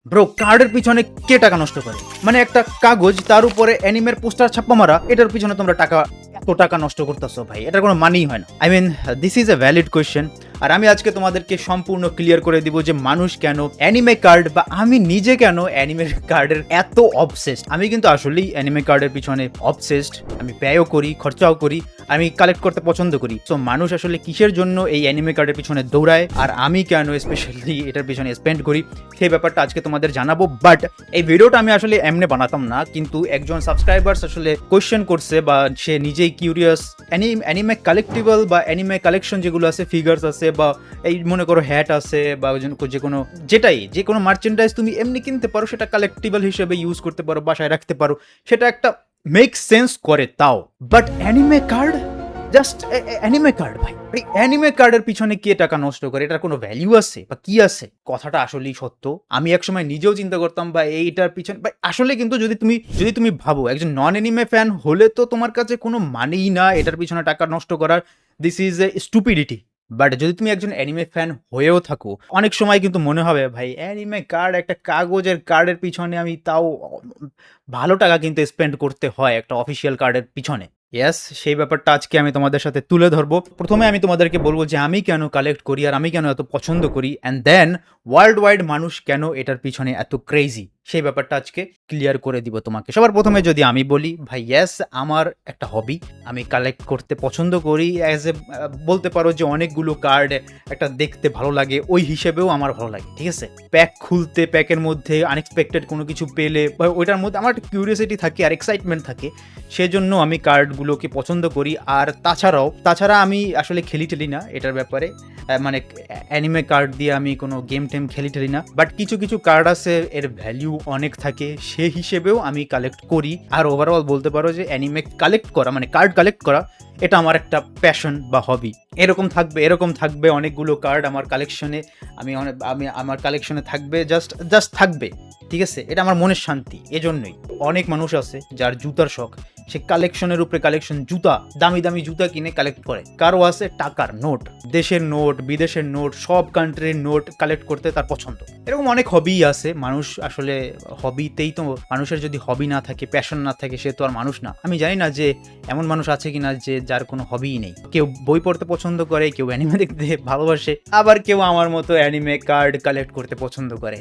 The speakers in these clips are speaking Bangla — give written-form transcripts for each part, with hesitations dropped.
ব্রো, কার্ডের পিছনে কে টাকা নষ্ট করে? মানে একটা কাগজ, তার উপরে অ্যানিমের পোস্টার ছাপ্পা মারা, এটার পিছনে তোমরা এত টাকা নষ্ট করতেছো ভাই, এটার কোনো মানেই হয় না। I mean, this is a valid question. আর আমি আজকে তোমাদেরকে সম্পূর্ণ ক্লিয়ার করে দিব যে মানুষ কেন অ্যানিমে কার্ড, বা আমি নিজে কেন অ্যানিমে কার্ডের এত অবসেসড। আমি কিন্তু আসলেই অ্যানিমে কার্ডের পিছনে অবসেসড। আমি ব্যয়ও করি, খরচাও করি, আমি কালেক্ট করতে পছন্দ করি। তো মানুষ আসলে কিসের জন্য এই অ্যানিমে কার্ডের পিছনে দৌড়ায়, আর আমি কেন স্পেশালি এটার পিছনে স্পেন্ড করি, সেই ব্যাপারটা আজকে তোমাদের জানাবো। বাট এই ভিডিওটা আমি আসলে এমনি বানাতাম না, কিন্তু একজন সাবস্ক্রাইবার্স আসলে কোয়েশ্চেন করছে, বা সে নিজেই কিউরিয়াস। অ্যানিমে কালেক্টিবল বা অ্যানিমে কালেকশন যেগুলো আছে, ফিগার্স আছে, বা এই মনে করো হ্যাট আছে, বা যে কোনো যে কোনো মার্চেন্ডাইজ তুমি এমনি কিনতে পারো, সেটা কালেক্টিবল হিসেবে ইউজ করতে পারো, বাসায় রাখতে পারো, সেটা একটা মেক সেন্স করে তাও। But anime card, just anime card ভাই, অ্যানিমে কার্ডের পিছনে কে টাকা নষ্ট করে? এটার কোনো ভ্যালিউ আছে বা কি আছে? কথাটা আসলেই সত্য। আমি একসময় নিজেও চিন্তা করতাম বা এইটার পিছনে ভাই, আসলে কিন্তু যদি তুমি ভাবো, একজন নন অ্যানিমে ফ্যান হলে তো তোমার কাছে কোনো মানেই না এটার পিছনে টাকা নষ্ট করার। This is A stupidity. But যদি তুমি একজন অ্যানিমে ফ্যান হয়েও থাকো, অনেক সময় কিন্তু মনে হবে ভাই, অ্যানিমে কার্ড, একটা কাগজের কার্ডের পিছনে আমি তাও ভালো টাকা কিন্তু স্পেন্ড করতে হয় একটা অফিসিয়াল কার্ডের পিছনে। ইয়েস, সেই ব্যাপারটা আজকে আমি তোমাদের সাথে তুলে ধরবো। প্রথমে আমি তোমাদেরকে বলবো যে আমি কেন কালেক্ট করি, আর আমি কেন এত পছন্দ করি, অ্যান্ড দেন ওয়ার্ল্ড ওয়াইড মানুষ কেন এটার পিছনে এত ক্রেজি, সেই ব্যাপারটা আজকে ক্লিয়ার করে দিব তোমাকে। সবার প্রথমে যদি আমি বলি ভাই, ইয়েস, আমার একটা হবি, আমি কালেক্ট করতে পছন্দ করি। অ্যাজ এ বলতে পারো যে অনেকগুলো কার্ড একটা দেখতে ভালো লাগে, ওই হিসেবেও আমার ভালো লাগে, ঠিক আছে? প্যাক খুলতে, প্যাকের মধ্যে আনএক্সপেক্টেড কোনো কিছু পেলে, বা ওইটার মধ্যে আমার একটা কিউরিয়াসিটি থাকে আর এক্সাইটমেন্ট থাকে, সেজন্য আমি কার্ডগুলোকে পছন্দ করি। আর তাছাড়া আমি আসলে খেলি না এটার ব্যাপারে, মানে অ্যানিমে কার্ড দিয়ে আমি কোনো গেম টেম খেলি না। বাট কিছু কিছু কার্ড আছে, এর ভ্যালিউ অনেক থাকে, সে হিসেবেও আমি কালেক্ট করি। আর ওভারঅল বলতে পারো যে অ্যানিমে কালেক্ট করা, মানে কার্ড কালেক্ট করা, এটা আমার একটা প্যাশন বা হবি। এরকম থাকবে অনেকগুলো কার্ড আমার কালেকশনে। আমার কালেকশনে থাকবে, জাস্ট থাকবে, ঠিক আছে? এটা আমার মনের শান্তি। এজন্যই অনেক মানুষ আছে যার জুতার শখ, সে কালেকশনের উপরে কালেকশন, জুতা, দামি দামি জুতা কিনে কালেক্ট করে। কারো আছে টাকার নোট, দেশের নোট, বিদেশের নোট, সব কান্ট্রির নোট কালেক্ট করতে তার পছন্দ। এরকম অনেক হবি আছে। মানুষ আসলে হবিতেই তো, মানুষের যদি হবি না থাকে, প্যাশন না থাকে, সে তো আর মানুষ না। আমি জানি না যে এমন মানুষ আছে কিনা যে যার কোনো হবিই নেই। কেউ বই পড়তে পছন্দ করে, কেউ অ্যানিমে দেখতে ভালোবাসে, আবার কেউ আমার মতো অ্যানিমে কার্ড কালেক্ট করতে পছন্দ করে।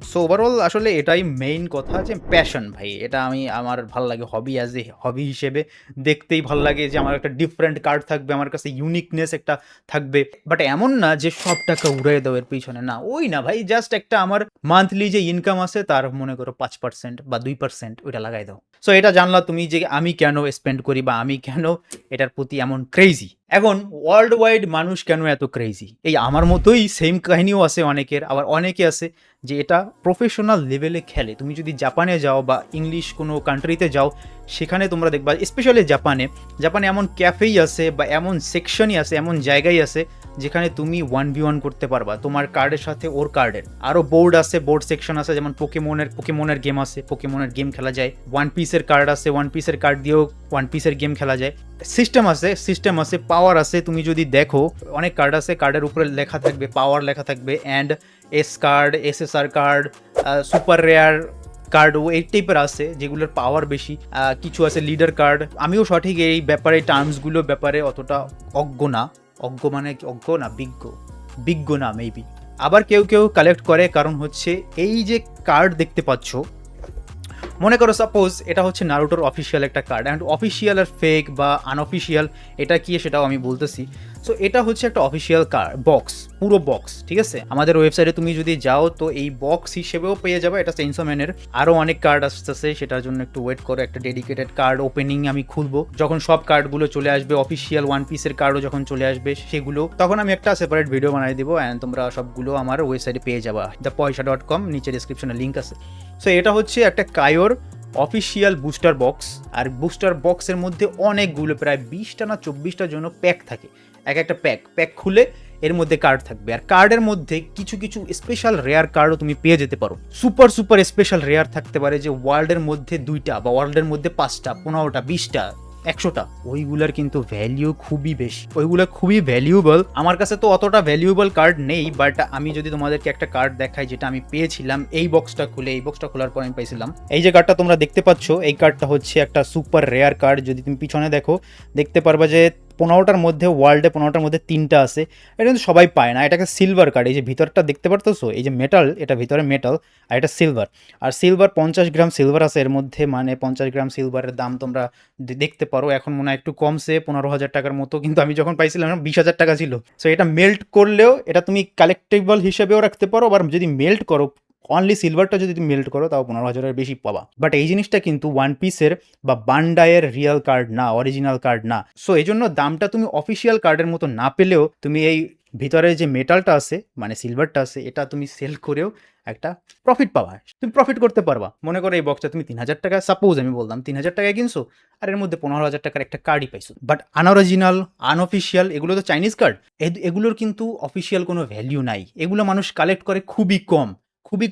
সো ওভারঅল আসলে এটাই মেইন কথা, যে প্যাশন ভাই, এটা আমার ভালো লাগে হবি, অ্যাজ এ হবি হিসেবে দেখতেই ভালো লাগে যে আমার একটা ডিফারেন্ট কার্ড থাকবে, আমার কাছে ইউনিকনেস একটা থাকবে। বাট এমন না যে সব টাকা উড়িয়ে দেওয়ার পিছনে, না, ওই না ভাই, জাস্ট একটা আমার মান্থলি যে ইনকাম আছে তার মনে করো 5% বা 2% ওইটা লাগাই দাও। সো এটা জানলা তুমি যে আমি কেন স্পেন্ড করি, বা আমি কেন এটার প্রতি এমন ক্রেজি। এখন ওয়ার্ল্ড ওয়াইড মানুষ কেন এত ক্রেজি, এই আমার মতোই সেম কাহিনীও আছে অনেকের। আবার অনেকে আছে যে এটা প্রফেশনাল লেভেলে খেলে। তুমি যদি জাপানে যাও বা ইংলিশ কোনো কান্ট্রিতে যাও, সেখানে তোমরা দেখবা, স্পেশালি জাপানে এমন ক্যাফেই আছে, বা এমন সেকশনই আছে, এমন জায়গায় আছে যেখানে তুমি 1v1 করতে পারবা তোমার কার্ডের সাথে ওর কার্ডের। আরও বোর্ড আছে, বোর্ড সেকশন আছে, যেমন পোকেমনের গেম আছে, পোকেমনের গেম খেলা যায়। ওয়ান পিসের কার্ড আছে, ওয়ান পিসের কার্ড দিয়েও ওয়ান পিসের গেম খেলা যায়। সিস্টেম আছে, পাওয়ার আছে। তুমি যদি দেখো, অনেক কার্ড আছে, কার্ডের উপরে লেখা থাকবে, পাওয়ার লেখা থাকবে, and S card, SSR card, super rare card, এই টাইপের আছে যেগুলোর পাওয়ার বেশি। কিছু আছে লিডার কার্ড। আমিও সঠিক এই ব্যাপারে, টার্মসগুলোর ব্যাপারে অতটা অজ্ঞ না। বিজ্ঞ না মেবি। আবার কেউ কালেক্ট করে, কারণ হচ্ছে এই যে কার্ড দেখতে পাচ্ছ, মনে করো সাপোজ এটা হচ্ছে নারুটোর অফিসিয়াল একটা কার্ড, অ্যান্ড অফিসিয়াল আর ফেক বা আনঅফিসিয়াল এটা কি সেটাও আমি বলতেছি। সো এটা হচ্ছে একটা অফিসিয়াল কার্ড বক্স, পুরো বক্স, ঠিক আছে? আমাদের ওয়েবসাইটে তুমি যদি যাও তো এই বক্স হিসেবেও পেয়ে যাবে। এটা চেইনসো ম্যানের। আরও অনেক কার্ড আসতেছে, সেটার জন্য একটু ওয়েট করো। একটা ডেডিকেটেড কার্ড ওপেনিং আমি খুলবো যখন সব কার্ডগুলো চলে আসবে, অফিসিয়াল ওয়ান পিসের কার্ডও যখন চলে আসবে সেগুলো, তখন আমি একটা সেপারেট ভিডিও বানিয়ে দেবো, অ্যান্ড তোমরা সবগুলো আমার ওয়েবসাইটে পেয়ে যাবা, thepoisa.com, নিচে ডিসক্রিপশনে লিঙ্ক আছে। সো এটা হচ্ছে একটা কায়োর অফিসিয়াল বুস্টার বক্স। আর বুস্টার বক্সের মধ্যে অনেকগুলো, প্রায় 20টা না 24টার জন্য প্যাক থাকে। একটা প্যাক খুলে এর মধ্যে কার্ড থাকবে, আর কার্ডের মধ্যে কিছু স্পেশাল রেয়ার কার্ডও তুমি পেয়ে যেতে পারো। সুপার স্পেশাল রেয়ার থাকতে পারে, যে ওয়ার্ল্ডের মধ্যে 2টা, বা ওয়ার্ল্ডের মধ্যে 5টা, 15টা, 20টা, 100টা, ওইগুলার কিন্তু ভ্যালিউ খুবই বেশি, ওইগুলা খুবই ভ্যালুয়েবল। আমার কাছে তো অতটা ভ্যালুয়েবল কার্ড নেই, বাট আমি যদি তোমাদেরকে একটা কার্ড দেখাই যেটা আমি পেয়েছিলাম এই বক্সটা খোলার পর আমি পাইছিলাম। এই যে কার্ডটা তোমরা দেখতে পাচ্ছ, এই কার্ডটা হচ্ছে একটা সুপার রেয়ার কার্ড। যদি তুমি পিছনে দেখো দেখতে পারবা যে 15টার মধ্যে, ওয়ার্ল্ডে 15টার মধ্যে 3টা আছে। এটা কিন্তু সবাই পায় না, এটাকে সিলভার কার্ড। এই যে ভিতরটা দেখতে পারতেছো, এই যে মেটাল, এটা ভিতরে মেটাল, আর এটা সিলভার। আর সিলভার 50 গ্রাম সিলভার আছে এর মধ্যে, মানে 50 গ্রাম সিলভারের দাম তোমরা দেখতে পারো। এখন মনে হয় একটু কমছে, 15,000 টাকার মতো, কিন্তু আমি যখন পাইছিলাম 20,000 টাকা ছিল। সো এটা মেল্ট করলেও এটা তুমি কালেক্টেবল হিসেবেও রাখতে পারো, আবার যদি মেল্ট করো অনলি সিলভারটা যদি তুমি মেল্ট করো তাও 15,000-এর বেশি পাবা। বাট এই জিনিসটা কিন্তু ওয়ান পিসের বা বান্ডাইয়ের রিয়েল কার্ড না, অরিজিনাল কার্ড না। সো এই জন্য দামটা তুমি অফিসিয়াল কার্ডের মতো না পেলেও তুমি এই ভিতরে যে মেটালটা আছে মানে সিলভারটা আছে, এটা তুমি সেল করেও একটা প্রফিট পাবা, তুমি প্রফিট করতে পারবা। মনে করো এই বক্সটা তুমি 3,000 টাকা, সাপোজ আমি বললাম 3,000 টাকায় কিনছো, আর এর মধ্যে 15,000 টাকার একটা কার্ডই পাইছো। বাট আনঅরিজিনাল, আনঅফিসিয়াল, এগুলো তো চাইনিজ কার্ড, এগুলোর কিন্তু অফিসিয়াল কোনো ভ্যালিউ নাই। এগুলো মানুষ কালেক্ট করে খুবই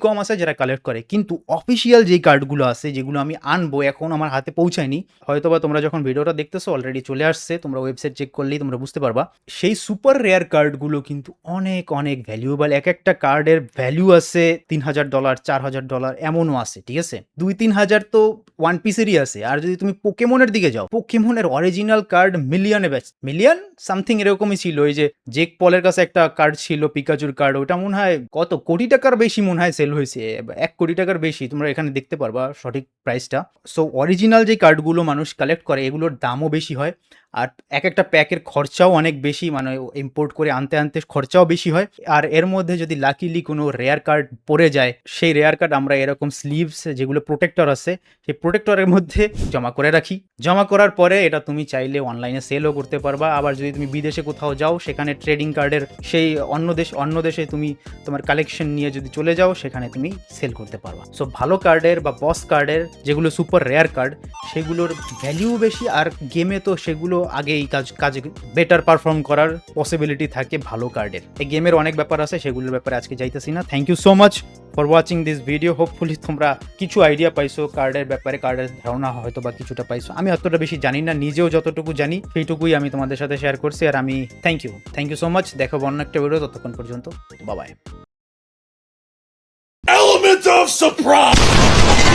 কম আছে যারা কালেক্ট করে। কিন্তু অফিসিয়াল যেই কার্ডগুলো আছে, যেগুলো আমি আনবো, এখন আমার হাতে পৌঁছায়নি, হয়তোবা তোমরা যখন ভিডিওটা দেখতেছো অলরেডি চলে আসছে, তোমরা ওয়েবসাইট চেক করলেই তোমরা বুঝতে পারবা। সেই সুপার রেয়ার কার্ডগুলো কিন্তু অনেক অনেক ভ্যালুয়েবল। এক একটা কার্ডের ভ্যালু আছে $3,000, $4,000 এমনও আছে, ঠিক আছে? 2-3 হাজার তো ওয়ান পিসেরই আছে। আর যদি তুমি পোকেমনের দিকে যাও, পোকেমনের অরিজিনাল কার্ড মিলিয়নে বেচ, মিলিয়ন সামথিং এরকমই ছিল। ওই যে জেক পলের কাছে একটা কার্ড ছিল, পিকাচুর কার্ড, ওটা মনে হয় কত কোটি টাকার বেশি মনে হয় সেল হয়েছে, 1 কোটি টাকার বেশি। তোমরা এখানে দেখতে পারবা সঠিক প্রাইসটা। সো অরিজিনাল যে কার্ডগুলো মানুষ কালেক্ট করে এগুলোর দামও বেশি হয়, আর এক একটা প্যাকের খরচাও অনেক বেশি, মানে ইম্পোর্ট করে আনতে আনতে খরচাও বেশি হয়। আর এর মধ্যে যদি লাকিলি কোনো রেয়ার কার্ড পড়ে যায়, সেই রেয়ার কার্ড আমরা এরকম স্লিভস, যেগুলো প্রোটেক্টর আছে, সেই প্রোটেক্টরের মধ্যে জমা করে রাখি। জমা করার পরে এটা তুমি চাইলে অনলাইনে সেলও করতে পারবা। আবার যদি তুমি বিদেশে কোথাও যাও, সেখানে ট্রেডিং কার্ডের সেই অন্য দেশে তুমি তোমার কালেকশন নিয়ে যদি চলে যাও, সেখানে তুমি সেল করতে পারবা। সো ভালো কার্ডের বা বস কার্ডের, যেগুলো সুপার রেয়ার কার্ড, সেগুলোর ভ্যালিউ বেশি। আর গেমে তো সেগুলো আগেই কাজে বেটার পারফর্ম করার পসিবিলিটি থাকে ভালো কার্ডের। এই গেমের অনেক ব্যাপার আছে, সেগুলোর ব্যাপারে আজকে যাইতেছি না। Thank you so much for watching this video. Hopefully তোমরা কিছু আইডিয়া পাইছো কার্ডের ব্যাপারে, কার্ডের ধারণা হয়তো বা কিছুটা পাইছো। আমি অতটা বেশি জানি না, নিজেও যতটুকু জানি সেইটুকুই আমি তোমাদের সাথে শেয়ার করছি। আর আমি থ্যাংক ইউ সো মাচ। দেখো অন্য একটা ভিডিও, ততক্ষণ পর্যন্ত bye bye. Element of surprise!